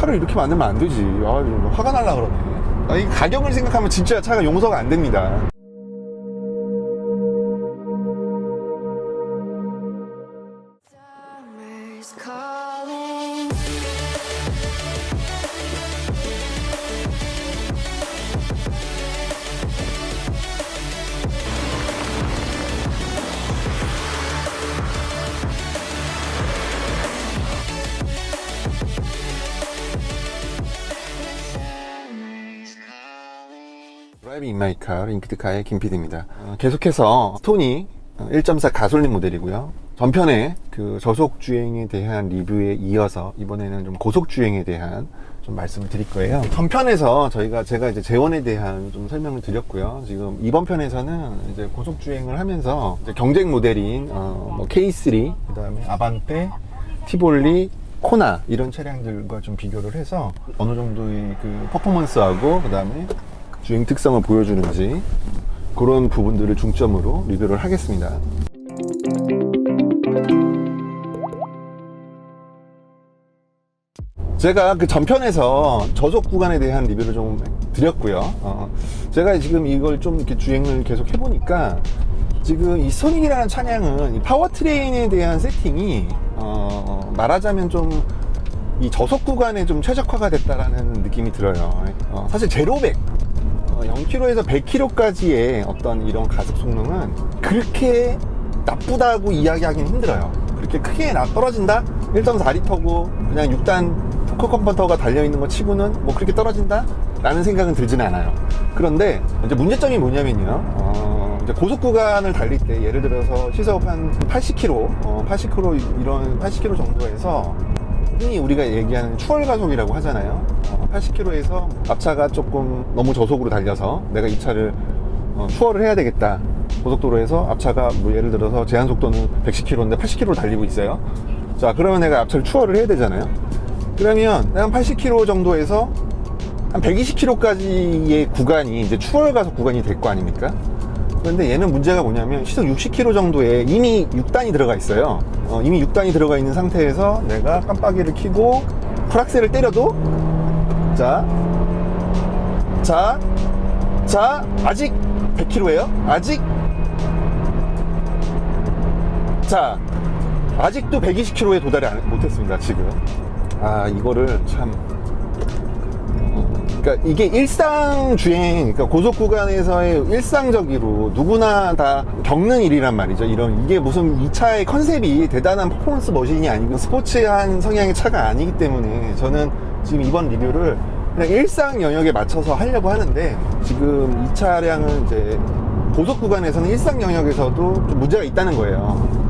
차를 이렇게 만들면 안 되지. 화가 날라 그러네. 이 가격을 생각하면 진짜 차가 용서가 안 됩니다. Summer's calling. Summer's calling. 드라이빙 인 마이 카 링크드카의 김PD입니다. 계속해서 스토니 1.4 가솔린 모델이고요. 전편에 그 저속 주행에 대한 리뷰에 이어서 이번에는 좀 고속 주행에 대한 좀 말씀을 드릴 거예요. 전편에서 제가 이제 재원에 대한 좀 설명을 드렸고요. 지금 이번 편에서는 이제 고속 주행을 하면서 이제 경쟁 모델인 뭐 K3, 그다음에 아반떼, 티볼리, 코나 이런 차량들과 좀 비교를 해서 어느 정도의 그 퍼포먼스하고 그다음에 주행 특성을 보여주는지 그런 부분들을 중점으로 리뷰를 하겠습니다. 제가 그 전편에서 저속 구간에 대한 리뷰를 좀 드렸고요. 제가 지금 이걸 좀 이렇게 주행을 계속 해보니까 지금 이 소닉이라는 차량은 이 파워트레인에 대한 세팅이 말하자면 좀 이 저속 구간에 좀 최적화가 됐다라는 느낌이 들어요. 사실 제로백 0km에서 100km까지의 어떤 이런 가속 성능은 그렇게 나쁘다고 이야기하기는 힘들어요. 그렇게 크게 떨어진다? 1.4L고 그냥 6단 토크 컨버터가 달려있는 거 치고는 뭐 그렇게 떨어진다? 라는 생각은 들지는 않아요. 그런데 이제 문제점이 뭐냐면요. 이제 고속 구간을 달릴 때 예를 들어서 시속 한 80km, 80km 정도에서 흔히 우리가 얘기하는 추월 가속이라고 하잖아요. 80km에서 앞차가 조금 너무 저속으로 달려서 내가 이 차를 추월을 해야 되겠다. 고속도로에서 앞차가 뭐 예를 들어서 제한 속도는 110km인데 80km로 달리고 있어요. 자, 그러면 내가 앞차를 추월을 해야 되잖아요. 그러면 한 80km 정도에서 한 120km까지의 구간이 이제 추월 가속 구간이 될 거 아닙니까? 그런데 얘는 문제가 뭐냐면 시속 60km 정도에 이미 6단이 들어가 있어요. 이미 6단이 들어가 있는 상태에서 내가 깜빡이를 켜고 풀악셀을 때려도 자, 아직 100km예요? 아직도 120km에 도달이 못했습니다, 지금. 이거를 참. 그러니까 이게 일상 주행, 그러니까 고속 구간에서의 일상적으로 누구나 다 겪는 일이란 말이죠. 이게 무슨 이 차의 컨셉이 대단한 퍼포먼스 머신이 아니고 스포츠한 성향의 차가 아니기 때문에 저는 지금 이번 리뷰를 그냥 일상 영역에 맞춰서 하려고 하는데 지금 이 차량은 이제 고속 구간에서는 일상 영역에서도 좀 문제가 있다는 거예요.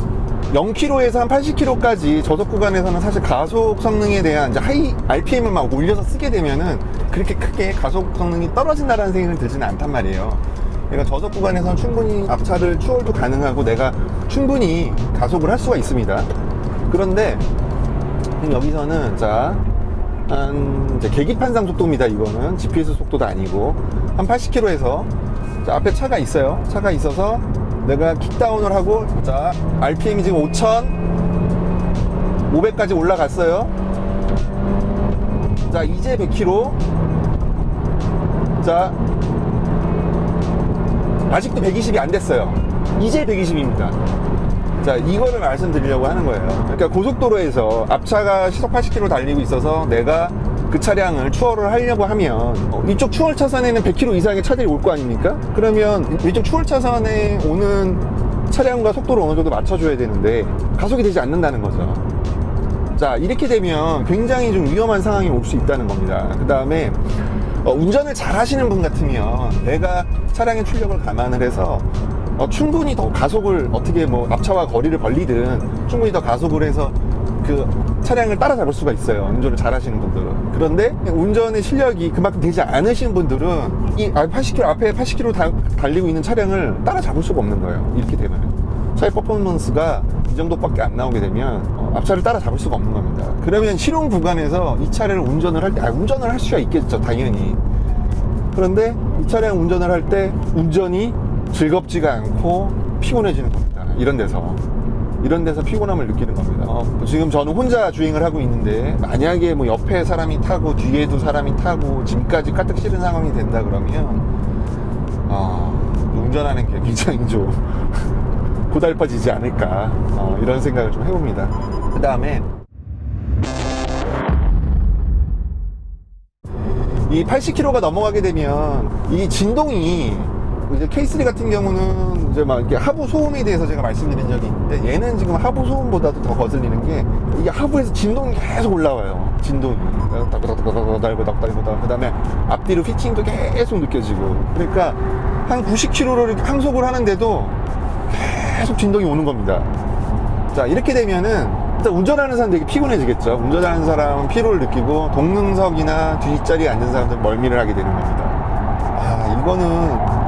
0km에서 한 80km까지 저속 구간에서는 사실 가속 성능에 대한 이제 하이 RPM을 막 올려서 쓰게 되면은 그렇게 크게 가속 성능이 떨어진다라는 생각은 들지는 않단 말이에요. 그러니까 저속 구간에서는 충분히 앞차를 추월도 가능하고 내가 충분히 가속을 할 수가 있습니다. 그런데 여기서는 한 이제 계기판상 속도입니다. 이거는 GPS 속도도 아니고 한 80km에서 앞에 차가 있어요. 차가 있어서 내가 킥다운을 하고 RPM이 지금 5,500까지 올라갔어요. 이제 100km. 아직도 120이 안 됐어요. 이제 120입니다. 이거를 말씀드리려고 하는 거예요. 그러니까 고속도로에서 앞차가 시속 80km 달리고 있어서 내가 그 차량을 추월을 하려고 하면 이쪽 추월 차선에는 100km 이상의 차들이 올 거 아닙니까? 그러면 이쪽 추월 차선에 오는 차량과 속도를 어느 정도 맞춰줘야 되는데 가속이 되지 않는다는 거죠. 이렇게 되면 굉장히 좀 위험한 상황이 올 수 있다는 겁니다. 그 다음에 운전을 잘 하시는 분 같으면 내가 차량의 출력을 감안을 해서 충분히 더 가속을 어떻게 뭐 앞차와 거리를 벌리든 충분히 더 가속을 해서 그 차량을 따라잡을 수가 있어요. 운전을 잘 하시는 분들은. 그런데 운전의 실력이 그만큼 되지 않으신 분들은 이 80km 앞에 80km 달리고 있는 차량을 따라잡을 수가 없는 거예요. 이렇게 되면 차의 퍼포먼스가 이 정도밖에 안 나오게 되면 앞차를 따라잡을 수가 없는 겁니다. 그러면 실용 구간에서 이 차량을 운전을 할 때 운전을 할 수가 있겠죠, 당연히. 그런데 이 차량 운전을 할 때 운전이 즐겁지가 않고 피곤해지는 겁니다. 이런 데서. 이런 데서 피곤함을 느끼는 겁니다. 지금 저는 혼자 주행을 하고 있는데 만약에 뭐 옆에 사람이 타고 뒤에도 사람이 타고 짐까지 가득 실은 상황이 된다 그러면 운전하는 게 굉장히 좀 고달퍼지지 않을까 이런 생각을 좀 해봅니다. 그 다음에 이 80km가 넘어가게 되면 이 진동이 이제 K3 같은 경우는 이제 막 이렇게 하부 소음에 대해서 제가 말씀드린 적이 있는데 얘는 지금 하부 소음보다도 더 거슬리는 게 이게 하부에서 진동이 계속 올라와요. 진동이 그 다음에 앞뒤로 피칭도 계속 느껴지고 그러니까 한 90km를 항속을 하는데도 계속 진동이 오는 겁니다. 자 이렇게 되면은 일단 운전하는 사람 되게 피곤해지겠죠. 운전하는 사람은 피로를 느끼고 동능석이나 뒷자리에 앉은 사람들은 멀미를 하게 되는 겁니다. 이거는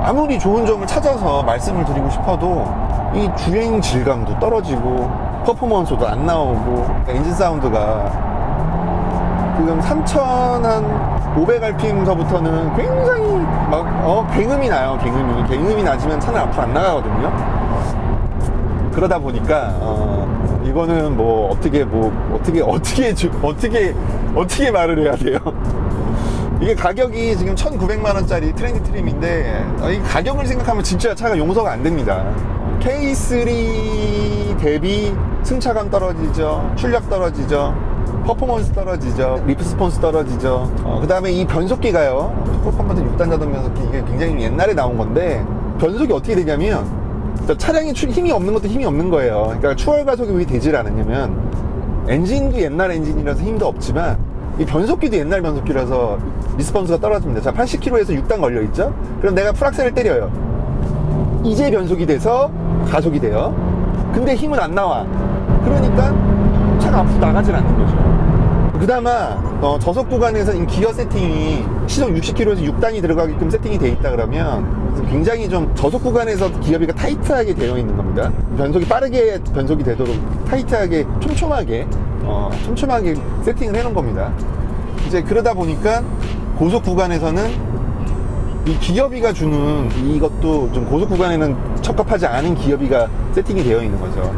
아무리 좋은 점을 찾아서 말씀을 드리고 싶어도 이 주행 질감도 떨어지고 퍼포먼스도 안 나오고 엔진 사운드가 지금 3,500rpm서부터는 굉장히 막 굉음이 나요. 굉음이 나지만 차는 앞으로 안 나가거든요. 그러다 보니까 이거는 뭐 어떻게 말을 해야 돼요. 이게 가격이 지금 1,900만원짜리 트렌디 트림인데 이 가격을 생각하면 진짜 차가 용서가 안 됩니다. K3 대비 승차감 떨어지죠, 출력 떨어지죠, 퍼포먼스 떨어지죠, 리스폰스 떨어지죠. 그 다음에 이 변속기가요, 폴컴버트 6단 자동 변속기, 이게 굉장히 옛날에 나온 건데 변속이 어떻게 되냐면 차량이 힘이 없는 것도 힘이 없는 거예요. 그러니까 추월 가속이 왜 되질 않느냐면 엔진도 옛날 엔진이라서 힘도 없지만 이 변속기도 옛날 변속기라서 리스폰스가 떨어집니다. 자, 80km에서 6단 걸려있죠? 그럼 내가 풀악셀을 때려요. 이제 변속이 돼서 가속이 돼요. 근데 힘은 안 나와. 그러니까 차가 앞으로 나가질 않는 거죠. 그나마 저속 구간에서 이 기어 세팅이 시속 60km에서 6단이 들어가게끔 세팅이 돼 있다 그러면 굉장히 좀 저속 구간에서 기어비가 타이트하게 되어 있는 겁니다. 변속이 빠르게 변속이 되도록 타이트하게 촘촘하게 세팅을 해 놓은 겁니다. 이제 그러다 보니까 고속 구간에서는 이 기어비가 주는 이것도 좀 고속 구간에는 적합하지 않은 기어비가 세팅이 되어 있는 거죠.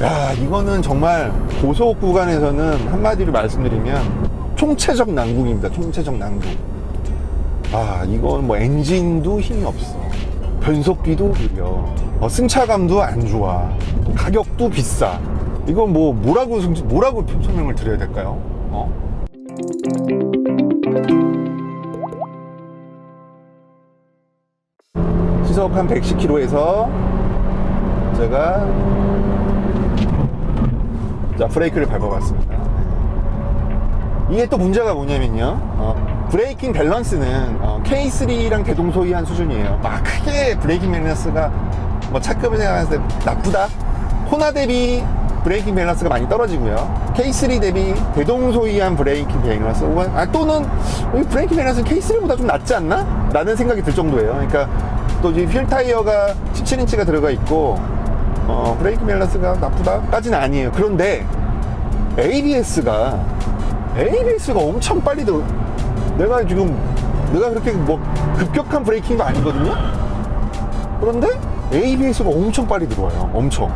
야, 이거는 정말 고속 구간에서는 한마디로 말씀드리면 총체적 난국입니다. 총체적 난국. 이건 뭐 엔진도 힘이 없어, 변속기도 느려, 승차감도 안 좋아, 가격도 비싸. 이건 뭐라고 설명을 드려야 될까요? 시속 한 110km에서 제가 브레이크를 밟아봤습니다. 이게 또 문제가 뭐냐면요, 브레이킹 밸런스는 K3랑 대동소이한 수준이에요. 막 크게 브레이킹 밸런스가 차급을 생각했을 때 나쁘다, 호나 대비 브레이킹 밸런스가 많이 떨어지고요, K3 대비 대동소이한 브레이킹 밸런스, 또는 브레이킹 밸런스는 K3보다 좀 낫지 않나? 라는 생각이 들 정도예요. 그러니까 또 이 휠 타이어가 17인치가 들어가 있고 브레이킹 밸런스가 나쁘다까지는 아니에요. 그런데 ABS가 엄청 빨리 들어. 내가 그렇게 급격한 브레이킹도 아니거든요. 그런데 ABS가 엄청 빨리 들어와요. 엄청.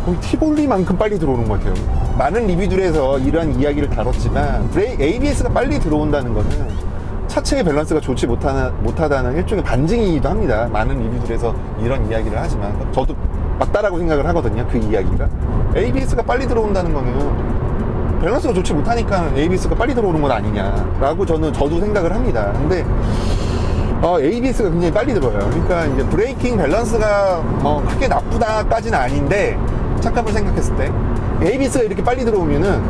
거의 티볼리만큼 빨리 들어오는 것 같아요. 많은 리뷰들에서 이러한 이야기를 다뤘지만 ABS가 빨리 들어온다는 것은 차체의 밸런스가 좋지 못하다는 일종의 반증이기도 합니다. 많은 리뷰들에서 이런 이야기를 하지만 저도 맞다라고 생각을 하거든요. 그 이야기가 ABS가 빨리 들어온다는 거는 밸런스가 좋지 못하니까 ABS가 빨리 들어오는 건 아니냐라고 저도 생각을 합니다. 근데 ABS가 굉장히 빨리 들어와요. 그러니까 이제 브레이킹 밸런스가 크게 나쁘다까지는 아닌데, 착각을 생각했을 때 ABS가 이렇게 빨리 들어오면은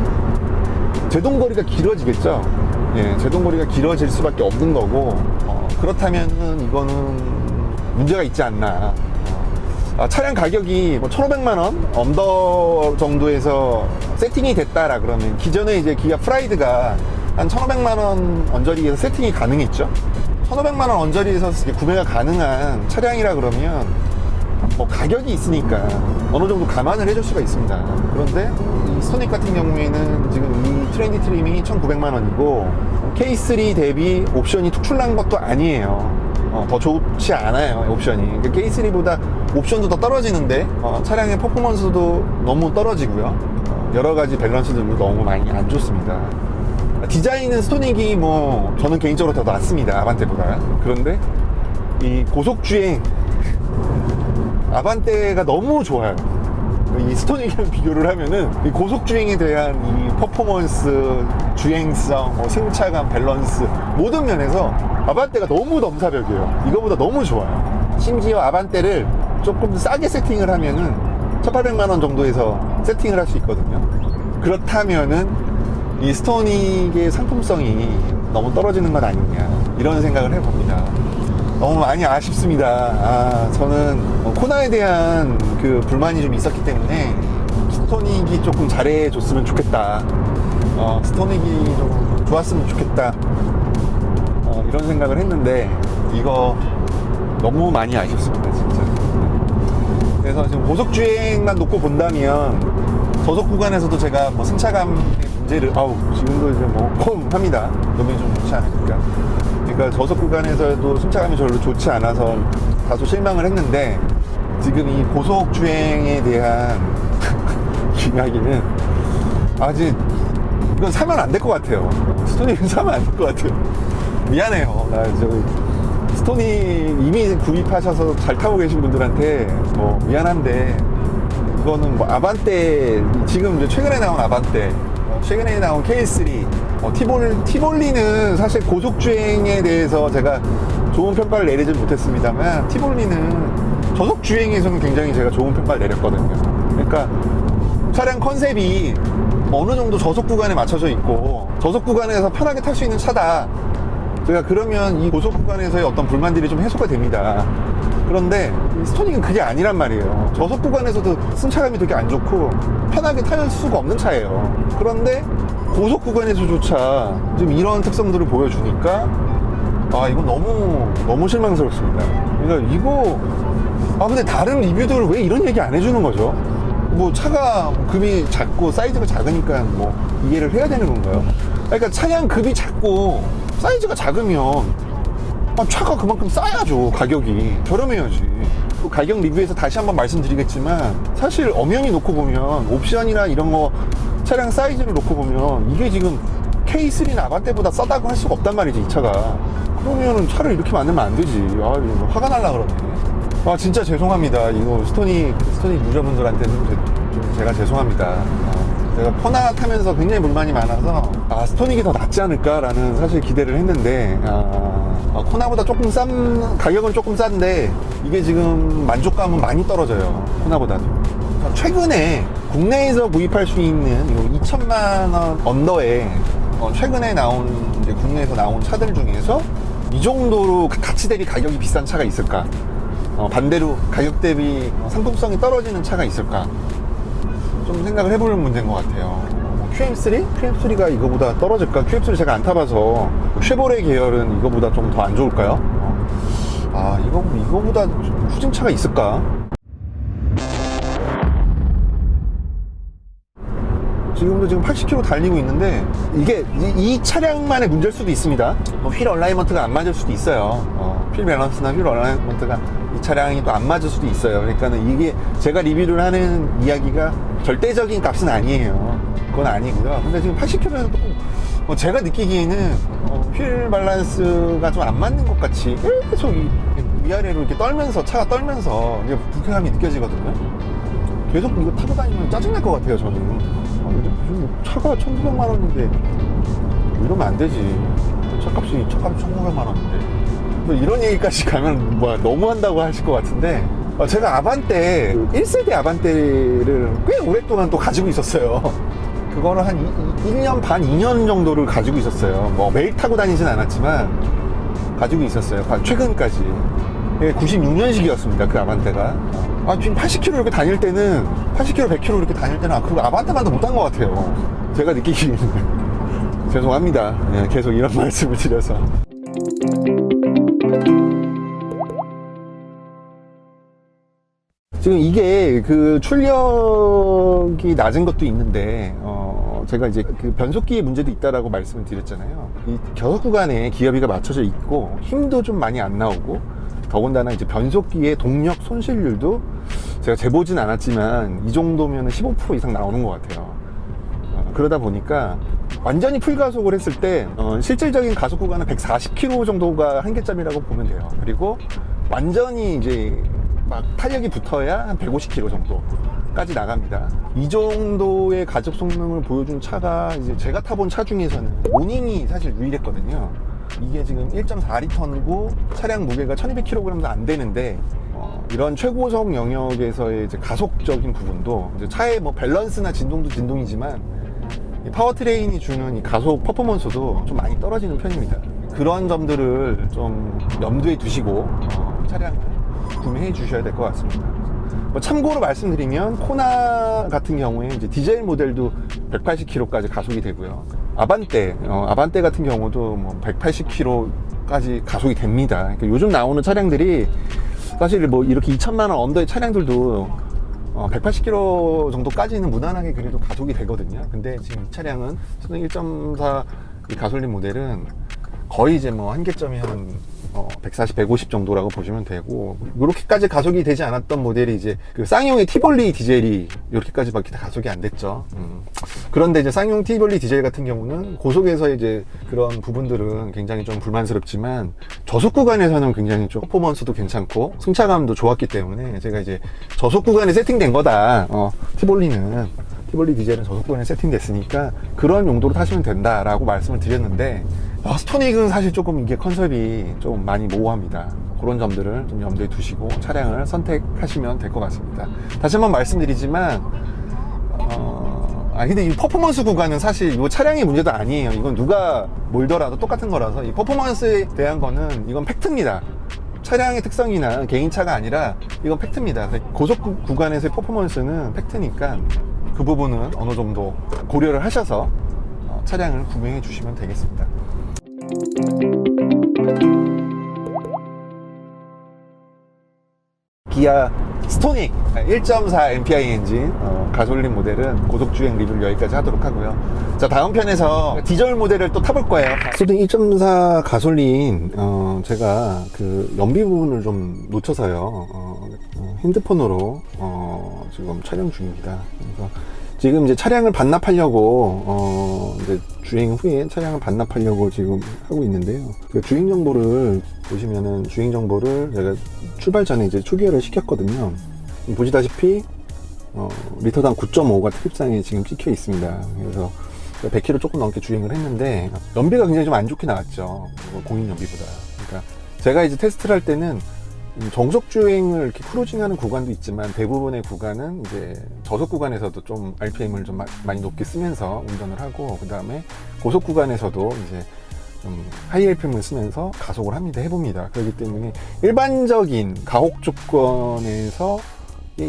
제동거리가 길어지겠죠. 예, 제동거리가 길어질 수밖에 없는 거고, 그렇다면은 이거는 문제가 있지 않나. 차량 가격이 1,500만원 언더 정도에서 세팅이 됐다라 그러면, 기존에 이제 기아 프라이드가 한 1,500만원 언저리에서 세팅이 가능했죠. 1,500만원 언저리에서 구매가 가능한 차량이라 그러면 가격이 있으니까 어느 정도 감안을 해줄 수가 있습니다. 그런데 이 스토닉 같은 경우에는 지금 이 트렌디 트림이 1,900만원이고 K3 대비 옵션이 특출난 것도 아니에요. 더 좋지 않아요, 옵션이. 그러니까 K3보다 옵션도 더 떨어지는데 차량의 퍼포먼스도 너무 떨어지고요. 여러 가지 밸런스들도 너무 많이 안 좋습니다. 디자인은 스토닉이 뭐 저는 개인적으로 더 낫습니다, 아반떼보다. 그런데 이 고속주행 아반떼가 너무 좋아요. 이 스토닉이랑 비교를 하면은 이 고속주행에 대한 이 퍼포먼스, 주행성, 승차감, 밸런스 모든 면에서 아반떼가 너무 넘사벽이에요. 이거보다 너무 좋아요. 심지어 아반떼를 조금 싸게 세팅을 하면은 1,800만 원 정도에서 세팅을 할 수 있거든요. 그렇다면은 이 스토닉의 상품성이 너무 떨어지는 것 아니냐, 이런 생각을 해봅니다. 너무 많이 아쉽습니다. 저는 코나에 대한 그 불만이 좀 있었기 때문에 스토닉이 조금 잘해줬으면 좋겠다. 스토닉이 좀 좋았으면 좋겠다. 이런 생각을 했는데 이거 너무 많이 아쉽습니다, 진짜. 그래서 지금 고속주행만 놓고 본다면 저속 구간에서도 제가 뭐 승차감의 문제를 지금도 이제 뭐 합니다. 너무 좀 좋지 않으니까. 그러니까 저속 구간에서도 승차감이 별로 좋지 않아서 다소 실망을 했는데, 지금 이 고속 주행에 대한 이야기는 아직 이건 사면 안 될 것 같아요. 스토닉은 사면 안 될 것 같아요. 미안해요. 스토닉 이미 구입하셔서 잘 타고 계신 분들한테 뭐 미안한데, 이거는 뭐 아반떼, 지금 이제 최근에 나온 아반떼, 최근에 나온 K3, 티볼리는 사실 고속주행에 대해서 제가 좋은 평가를 내리진 못했습니다만, 티볼리는 저속주행에서는 굉장히 제가 좋은 평가를 내렸거든요. 그러니까 차량 컨셉이 어느 정도 저속 구간에 맞춰져 있고 저속 구간에서 편하게 탈 수 있는 차다. 제가 그러면 이 고속 구간에서의 어떤 불만들이 좀 해소가 됩니다. 그런데 스토닉은 그게 아니란 말이에요. 저속 구간에서도 승차감이 되게 안 좋고 편하게 탈 수가 없는 차예요. 그런데 고속 구간에서조차 지금 이런 특성들을 보여주니까 이건 너무 실망스럽습니다. 그러니까 이거 근데 다른 리뷰들 왜 이런 얘기 안 해주는 거죠? 뭐 차가 급이 작고 사이즈가 작으니까 뭐 이해를 해야 되는 건가요? 그러니까 차량 급이 작고 사이즈가 작으면 차가 그만큼 싸야죠. 가격이 저렴해야지. 또 가격 리뷰에서 다시 한번 말씀드리겠지만, 사실 엄연히 놓고 보면 옵션이나 이런 거 차량 사이즈를 놓고 보면 이게 지금 K3나 아반떼보다 싸다고 할 수가 없단 말이지, 이 차가. 그러면은 차를 이렇게 만들면 안 되지. 이거 화가 날라 그러네. 진짜 죄송합니다. 이거 스토닉 유저분들한테는 좀 제가 죄송합니다. 제가 코나 타면서 굉장히 불만이 많아서 스토닉이 더 낫지 않을까라는 사실 기대를 했는데, 코나보다 조금 가격은 조금 싼데 이게 지금 만족감은 많이 떨어져요, 코나보다도. 최근에 국내에서 구입할 수 있는 2천만 원 언더에 최근에 나온, 이제 국내에서 나온 차들 중에서 이 정도로 가치 대비 가격이 비싼 차가 있을까? 반대로 가격 대비 상품성이 떨어지는 차가 있을까? 좀 생각을 해보는 문제인 것 같아요. QM3? QM3가 이거보다 떨어질까? QM3 제가 안 타봐서 쉐보레 계열은 이거보다 좀 더 안 좋을까요? 이거보다 후진차가 있을까? 지금도 80km 달리고 있는데 이게 이 차량만의 문제일 수도 있습니다. 휠 얼라이먼트가 안 맞을 수도 있어요. 휠 밸런스나 휠 얼라이먼트가 이 차량이 또 안 맞을 수도 있어요. 그러니까는 이게 제가 리뷰를 하는 이야기가 절대적인 값은 아니에요. 그건 아니고요. 근데 지금 80km는 또 제가 느끼기에는 휠 밸런스가 좀 안 맞는 것 같이 계속 위아래로 이렇게 차가 떨면서 이게 불쾌감이 느껴지거든요. 계속 이거 타고 다니면 짜증날 것 같아요, 저는. 무슨 차가 1,900만 원인데 이러면 안 되지. 차값이 1,900만 원인데 뭐 이런 얘기까지 가면 너무한다고 하실 것 같은데, 제가 아반떼 1세대 아반떼를 꽤 오랫동안 또 가지고 있었어요. 그거를 한 1년 반, 2년 정도를 가지고 있었어요. 매일 타고 다니진 않았지만 가지고 있었어요. 최근까지. 96년식이었습니다, 그 아반떼가. 지금 80km 이렇게 다닐 때는, 80km, 100km 이렇게 다닐 때는 그 아반떼만도 못한 것 같아요. 제가 느끼기에는. 죄송합니다. 계속 이런 말씀을 드려서. 지금 이게 그 출력이 낮은 것도 있는데, 제가 이제 그 변속기의 문제도 있다라고 말씀을 드렸잖아요. 이 겨속 구간에 기어비가 맞춰져 있고 힘도 좀 많이 안 나오고, 더군다나 이제 변속기의 동력 손실률도 제가 재보진 않았지만 이 정도면 15% 이상 나오는 것 같아요. 그러다 보니까 완전히 풀가속을 했을 때 실질적인 가속 구간은 140km 정도가 한계점이라고 보면 돼요. 그리고 완전히 이제 막 탄력이 붙어야 한 150km 정도까지 나갑니다. 이 정도의 가속 성능을 보여준 차가 이제 제가 타본 차 중에서는 모닝이 사실 유일했거든요. 이게 지금 1.4L고 차량 무게가 1200kg도 안 되는데 이런 최고속 영역에서의 이제 가속적인 부분도 이제 차의 뭐 밸런스나 진동도 진동이지만 이 파워트레인이 주는 이 가속 퍼포먼스도 좀 많이 떨어지는 편입니다. 그런 점들을 좀 염두에 두시고 차량을 구매해 주셔야 될 것 같습니다. 뭐 참고로 말씀드리면 코나 같은 경우에 이제 디젤 모델도 180km까지 가속이 되고요. 아반떼 같은 경우도 뭐 180km까지 가속이 됩니다. 그러니까 요즘 나오는 차량들이 사실 뭐 이렇게 2천만 원 언더의 차량들도 180km 정도까지는 무난하게 그래도 가속이 되거든요. 근데 지금 이 차량은 수능 1.4 이 가솔린 모델은 거의 이제 뭐 한계점이 한 140, 150 정도라고 보시면 되고, 이렇게까지 가속이 되지 않았던 모델이 이제 그 쌍용의 티볼리 디젤이 이렇게까지밖에 가속이 안 됐죠. 그런데 이제 쌍용 티볼리 디젤 같은 경우는 고속에서 이제 그런 부분들은 굉장히 좀 불만스럽지만 저속 구간에서는 굉장히 좀 퍼포먼스도 괜찮고 승차감도 좋았기 때문에 제가 이제 저속 구간에 세팅된 거다. 티볼리 디젤은 저속 구간에 세팅됐으니까 그런 용도로 타시면 된다라고 말씀을 드렸는데, 스토닉은 사실 조금 이게 컨셉이 좀 많이 모호합니다. 그런 점들을 좀 염두에 두시고 차량을 선택하시면 될 것 같습니다. 다시 한번 말씀드리지만 근데 이 퍼포먼스 구간은 사실 이 차량의 문제도 아니에요. 이건 누가 몰더라도 똑같은 거라서 이 퍼포먼스에 대한 거는 이건 팩트입니다. 차량의 특성이나 개인차가 아니라 이건 팩트입니다. 고속 구간에서의 퍼포먼스는 팩트니까 그 부분은 어느 정도 고려를 하셔서 차량을 구매해 주시면 되겠습니다. 기아 스토닉 1.4 MPI 엔진 가솔린 모델은 고속주행 리뷰를 여기까지 하도록 하고요. 자, 다음 편에서 디젤 모델을 또 타볼 거예요. 스토닉 1.4 가솔린 제가 그 연비 부분을 좀 놓쳐서요. 핸드폰으로 지금 촬영 중입니다. 그래서 지금 이제 차량을 반납하려고 이제 주행 후에 차량을 반납하려고 지금 하고 있는데요. 그 주행 정보를 보시면은 주행 정보를 제가 출발 전에 이제 초기화를 시켰거든요. 보시다시피 리터당 9.5가 특급상에 지금 찍혀 있습니다. 그래서 100km 조금 넘게 주행을 했는데 연비가 굉장히 좀 안 좋게 나왔죠. 공인 연비보다. 그러니까 제가 이제 테스트를 할 때는 정속 주행을 이렇게 크루징하는 구간도 있지만 대부분의 구간은 이제 저속 구간에서도 좀 RPM을 좀 많이 높게 쓰면서 운전을 하고, 그 다음에 고속 구간에서도 이제 좀 하이 RPM을 쓰면서 가속을 합니다. 해봅니다. 그렇기 때문에 일반적인 가혹 조건에서의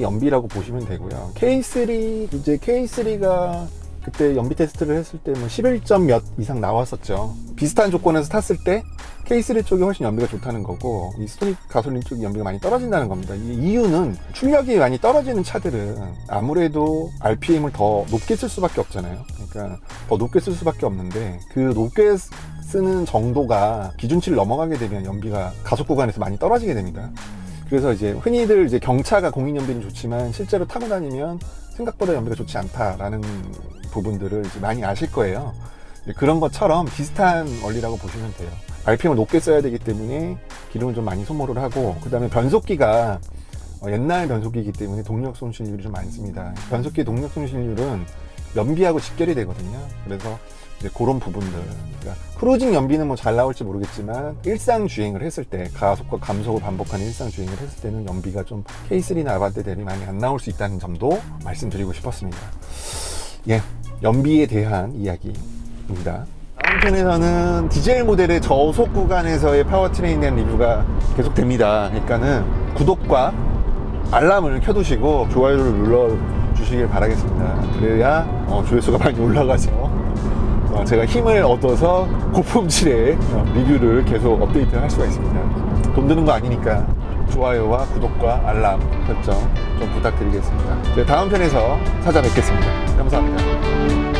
연비라고 보시면 되고요. K3가 그때 연비 테스트를 했을 때 뭐 11점 몇 이상 나왔었죠. 비슷한 조건에서 탔을 때 K3 쪽이 훨씬 연비가 좋다는 거고, 이 스토닉 가솔린 쪽이 연비가 많이 떨어진다는 겁니다. 이 이유는 출력이 많이 떨어지는 차들은 아무래도 RPM을 더 높게 쓸 수밖에 없잖아요. 그러니까 더 높게 쓸 수밖에 없는데 그 높게 쓰는 정도가 기준치를 넘어가게 되면 연비가 가속 구간에서 많이 떨어지게 됩니다. 그래서 이제 흔히들 이제 경차가 공인 연비는 좋지만 실제로 타고 다니면 생각보다 연비가 좋지 않다라는 부분들을 이제 많이 아실 거예요. 그런 것처럼 비슷한 원리라고 보시면 돼요. RPM을 높게 써야 되기 때문에 기름을 좀 많이 소모를 하고, 그 다음에 변속기가 옛날 변속기이기 때문에 동력 손실률이 좀 많습니다. 변속기의 동력 손실률은 연비하고 직결이 되거든요. 그래서 이제 그런 부분들, 그러니까 크루징 연비는 뭐 잘 나올지 모르겠지만 일상 주행을 했을 때, 가속과 감속을 반복하는 일상 주행을 했을 때는 연비가 좀 K3나 아반떼 대비 많이 안 나올 수 있다는 점도 말씀드리고 싶었습니다. 예, 연비에 대한 이야기입니다. 다음 편에서는 디젤 모델의 저속 구간에서의 파워트레인에 대한 리뷰가 계속됩니다. 그러니까는 구독과 알람을 켜두시고 좋아요를 눌러주시길 바라겠습니다. 그래야 조회수가 많이 올라가서 제가 힘을 얻어서 고품질의 리뷰를 계속 업데이트할 수가 있습니다. 돈 드는 거 아니니까 좋아요와 구독과 알람 설정 좀 부탁드리겠습니다. 다음 편에서 찾아뵙겠습니다. 감사합니다.